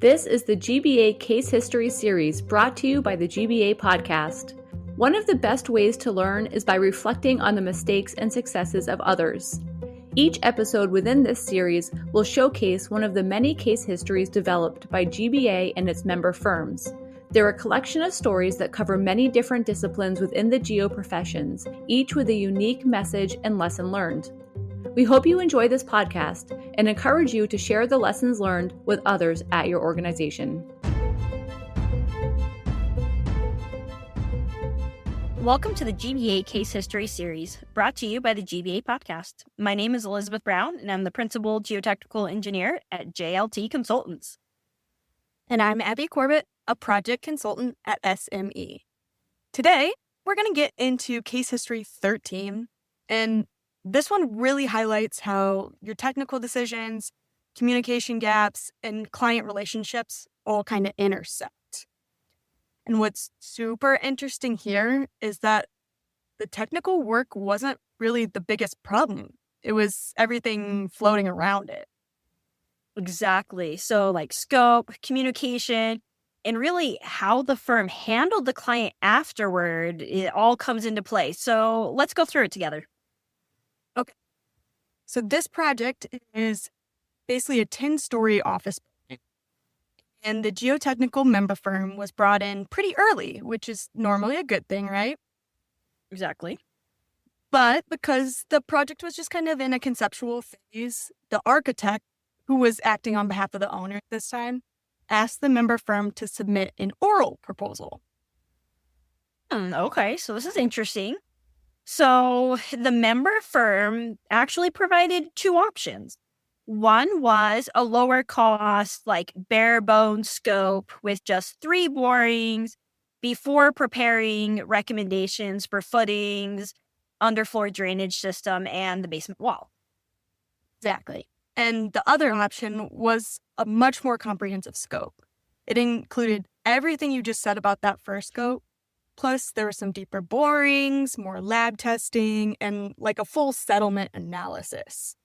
This is the GBA Case History Series brought to you by the GBA Podcast. One of the best ways to learn is by reflecting on the mistakes and successes of others. Each episode within this series will showcase one of the many case histories developed by GBA and its member firms. They're a collection of stories that cover many different disciplines within the geo professions, each with a unique message and lesson learned. We hope you enjoy this podcast and encourage you to share the lessons learned with others at your organization. Welcome to the GBA Case History Series, brought to you by the GBA Podcast. My name is Elizabeth Brown, and I'm the Principal Geotechnical Engineer at JLT Consultants. And I'm Abby Corbett, a Project Consultant at SME. Today, we're going to get into Case History 13, and this one really highlights how your technical decisions, communication gaps, and client relationships all kind of intersect. And what's super interesting here is that the technical work wasn't really the biggest problem. It was everything floating around it. Exactly. So like scope, communication, and really how the firm handled the client afterward, it all comes into play. So let's go through it together. Okay. So this project is basically a 10-story office building. And the geotechnical member firm was brought in pretty early, which is normally a good thing, right? Exactly. But because the project was just kind of in a conceptual phase, the architect, who was acting on behalf of the owner at this time, asked the member firm to submit an oral proposal. Okay, so this is interesting. So the member firm actually provided two options. One was a lower cost, like bare bones scope with just 3 borings before preparing recommendations for footings, underfloor drainage system, and the basement wall. Exactly. And the other option was a much more comprehensive scope. It included everything you just said about that first scope. Plus, there were some deeper borings, more lab testing, and like a full settlement analysis.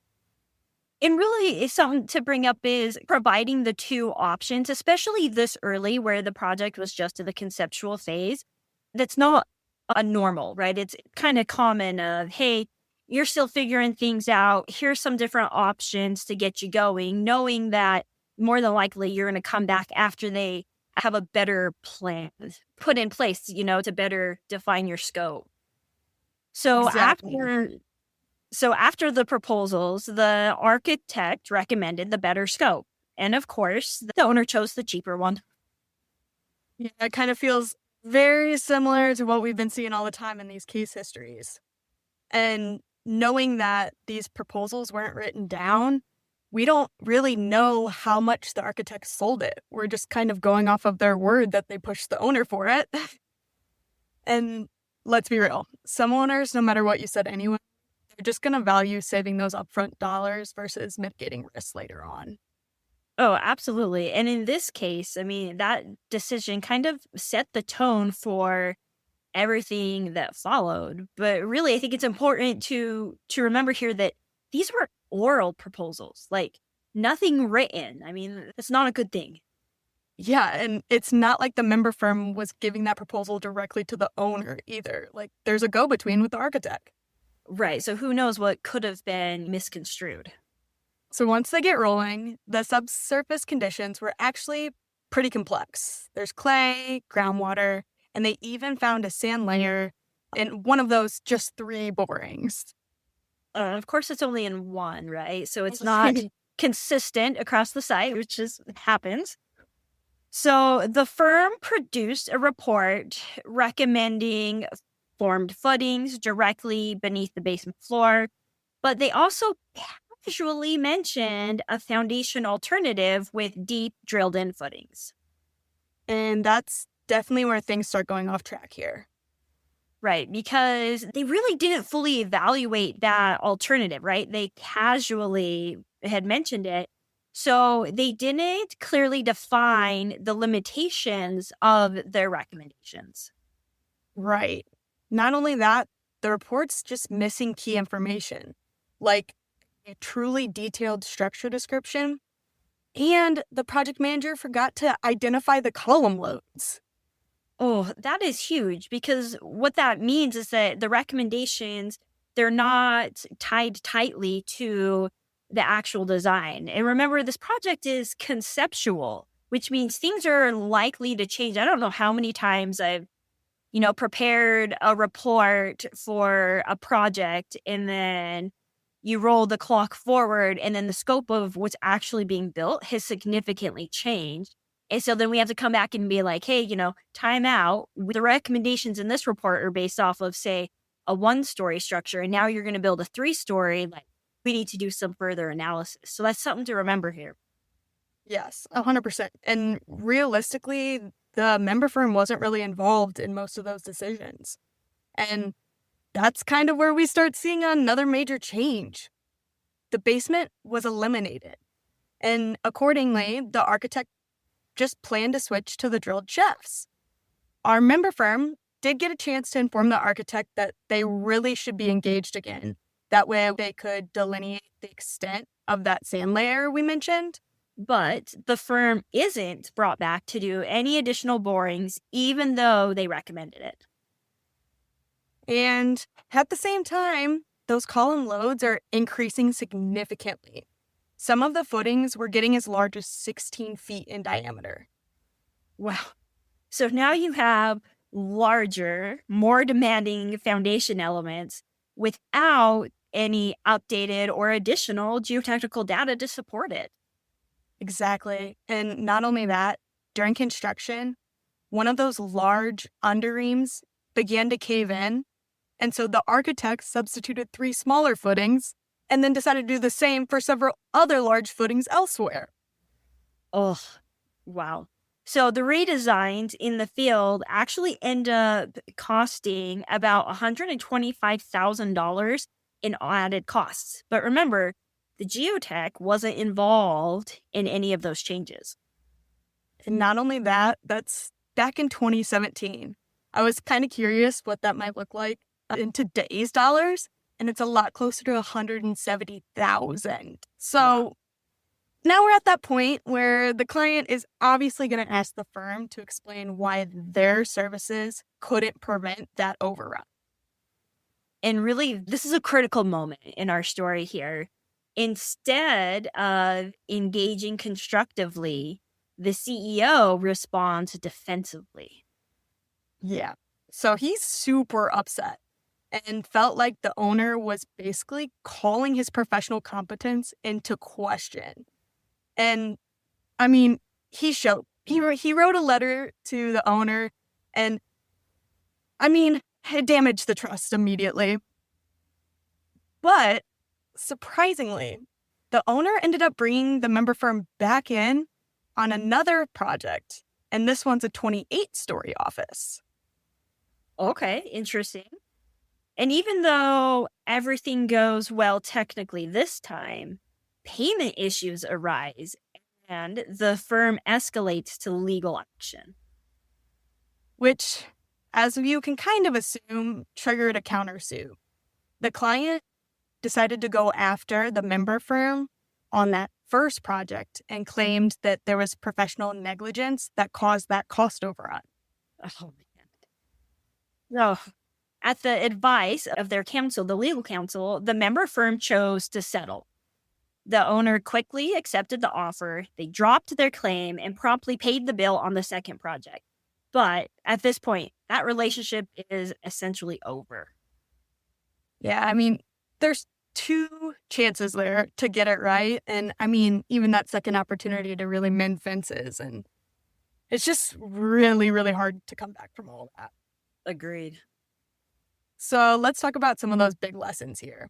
And really, something to bring up is providing the two options, especially this early where the project was just in the conceptual phase. That's not a normal, right? It's kind of common of, hey, you're still figuring things out. Here's some different options to get you going, knowing that more than likely you're going to come back after they have a better plan put in place, to better define your scope. So Exactly. after the proposals, the architect recommended the better scope. And of course, the owner chose the cheaper one. Yeah, it kind of feels very similar to what we've been seeing all the time in these case histories. And knowing that these proposals weren't written down, we don't really know how much the architect sold it. We're just kind of going off of their word that they pushed the owner for it. And let's be real, some owners, no matter what you said anyway, they're just going to value saving those upfront dollars versus mitigating risks later on. Oh, absolutely. And in this case, that decision kind of set the tone for everything that followed. But really, I think it's important to remember here that these were oral proposals, like nothing written. It's not a good thing. Yeah, and it's not like the member firm was giving that proposal directly to the owner either. Like, there's a go-between with the architect. Right, so who knows what could have been misconstrued. So once they get rolling, the subsurface conditions were actually pretty complex. There's clay, groundwater, and they even found a sand layer in one of those just 3 borings. Of course, it's only in one, right? So it's not consistent across the site, which happens. So the firm produced a report recommending formed footings directly beneath the basement floor, but they also casually mentioned a foundation alternative with deep drilled-in footings. And that's definitely where things start going off track here. Right, because they really didn't fully evaluate that alternative, right? They casually had mentioned it. So they didn't clearly define the limitations of their recommendations. Right. Not only that, the report's just missing key information, like a truly detailed structure description And the project manager forgot to identify the column loads. Oh, that is huge, because what that means is that the recommendations, they're not tied tightly to the actual design. And remember, this project is conceptual, which means things are likely to change. I don't know how many times I've, prepared a report for a project, and then you roll the clock forward, and then the scope of what's actually being built has significantly changed. And so then we have to come back and be like, hey, time out. The recommendations in this report are based off of, say, a 1-story structure, and now you're going to build a 3-story. Like, we need to do some further analysis. So that's something to remember here. Yes, 100%. And realistically, the member firm wasn't really involved in most of those decisions. And that's kind of where we start seeing another major change. The basement was eliminated. And accordingly, the architect just planned to switch to the drilled shafts. Our member firm did get a chance to inform the architect that they really should be engaged again. That way they could delineate the extent of that sand layer we mentioned. But the firm isn't brought back to do any additional borings, even though they recommended it. And at the same time, those column loads are increasing significantly. Some of the footings were getting as large as 16 feet in diameter. Wow. So now you have larger, more demanding foundation elements without any updated or additional geotechnical data to support it. Exactly. And not only that, during construction, one of those large underreames began to cave in. And so the architect substituted 3 smaller footings and then decided to do the same for several other large footings elsewhere. Oh, wow. So the redesigns in the field actually end up costing about $125,000 in added costs. But remember, the geotech wasn't involved in any of those changes. And not only that, that's back in 2017. I was kind of curious what that might look like in today's dollars, and it's a lot closer to $170,000. So now we're at that point where the client is obviously going to ask the firm to explain why their services couldn't prevent that overrun. And really, this is a critical moment in our story here. Instead of engaging constructively, the CEO responds defensively. Yeah. So he's super upset and felt like the owner was basically calling his professional competence into question. And I mean, he wrote a letter to the owner, and I mean, it damaged the trust immediately. But surprisingly, the owner ended up bringing the member firm back in on another project, and this one's a 28-story office. Okay, interesting. And even though everything goes well technically this time, payment issues arise, and the firm escalates to legal action. Which, as you can kind of assume, triggered a countersuit. The client decided to go after the member firm on that first project and claimed that there was professional negligence that caused that cost overrun. Oh, man. So, at the advice of their counsel, the legal counsel, the member firm chose to settle. The owner quickly accepted the offer, they dropped their claim, and promptly paid the bill on the second project. But at this point, that relationship is essentially over. Yeah, I mean, there's 2 chances there to get it right. And I mean, even that second opportunity to really mend fences. And it's just really, really hard to come back from all of that. Agreed. So let's talk about some of those big lessons here.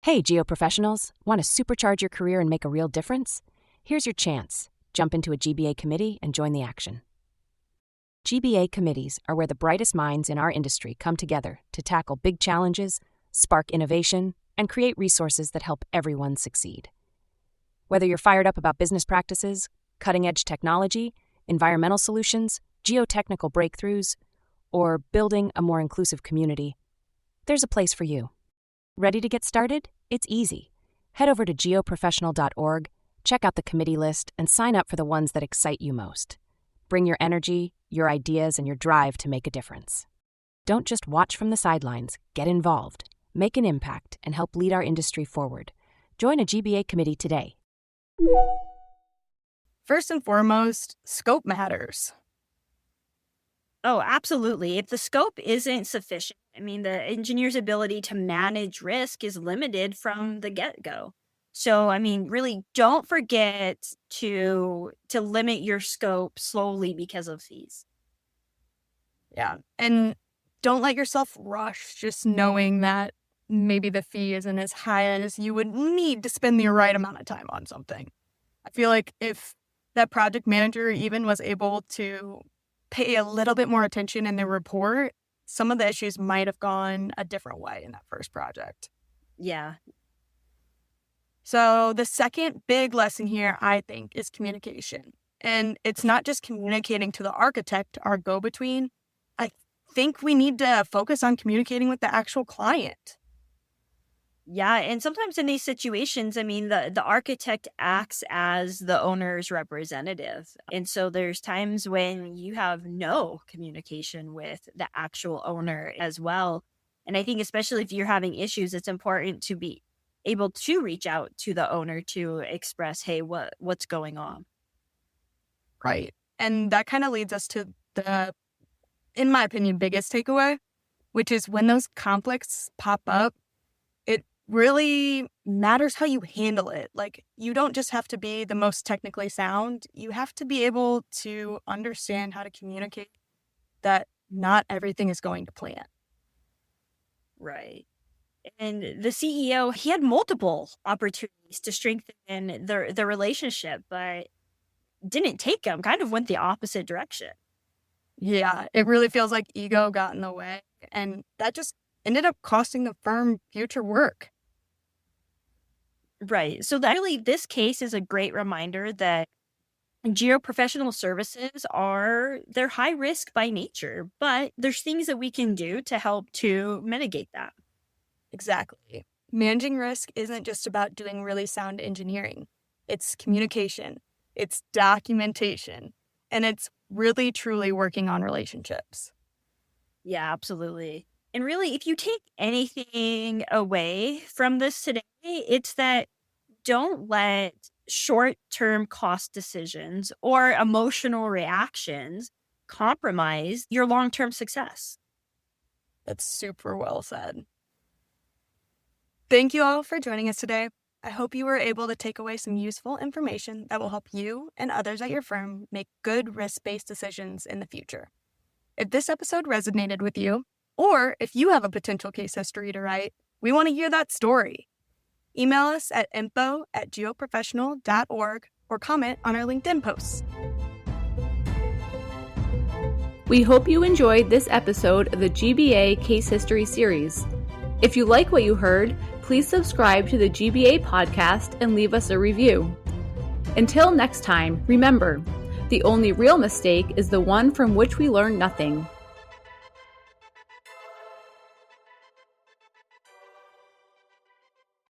Hey, geoprofessionals. Want to supercharge your career and make a real difference? Here's your chance. Jump into a GBA committee and join the action. GBA committees are where the brightest minds in our industry come together to tackle big challenges, spark innovation, and create resources that help everyone succeed. Whether you're fired up about business practices, cutting-edge technology, environmental solutions, geotechnical breakthroughs, or building a more inclusive community, there's a place for you. Ready to get started? It's easy. Head over to geoprofessional.org, Check out the committee list and sign up for the ones that excite you most. Bring your energy, your ideas, and your drive to make a difference. Don't just watch from the sidelines. Get involved, make an impact, and help lead our industry forward. Join a GBA committee today. First and foremost, scope matters. Oh, absolutely. If the scope isn't sufficient, the engineer's ability to manage risk is limited from the get-go. So, really don't forget to limit your scope slowly because of fees. Yeah. And don't let yourself rush just knowing that maybe the fee isn't as high as you would need to spend the right amount of time on something. I feel like if that project manager even was able to pay a little bit more attention in their report, some of the issues might have gone a different way in that first project. Yeah. So the second big lesson here, I think, is communication. And it's not just communicating to the architect, our go-between. I think we need to focus on communicating with the actual client. Yeah, and sometimes in these situations, the architect acts as the owner's representative. And so there's times when you have no communication with the actual owner as well. And I think especially if you're having issues, it's important to be able to reach out to the owner to express, hey, what's going on? Right. And that kind of leads us to the, in my opinion, biggest takeaway, which is when those conflicts pop up, it really matters how you handle it. Like, you don't just have to be the most technically sound. You have to be able to understand how to communicate that not everything is going to plan. Right. And the CEO, he had multiple opportunities to strengthen the relationship, but didn't take them, kind of went the opposite direction. Yeah, it really feels like ego got in the way, and that just ended up costing the firm future work. Right. So really, this case is a great reminder that geoprofessional services they're high risk by nature, but there's things that we can do to help to mitigate that. Exactly. Managing risk isn't just about doing really sound engineering. It's communication, it's documentation, and it's really truly working on relationships. Yeah, absolutely. And really, if you take anything away from this today, it's that don't let short-term cost decisions or emotional reactions compromise your long-term success. That's super well said. Thank you all for joining us today. I hope you were able to take away some useful information that will help you and others at your firm make good risk-based decisions in the future. If this episode resonated with you, or if you have a potential case history to write, we want to hear that story. Email us at info@geoprofessional.org or comment on our LinkedIn posts. We hope you enjoyed this episode of the GBA Case History Series. If you like what you heard, please subscribe to the GBA podcast and leave us a review. Until next time, remember, the only real mistake is the one from which we learn nothing.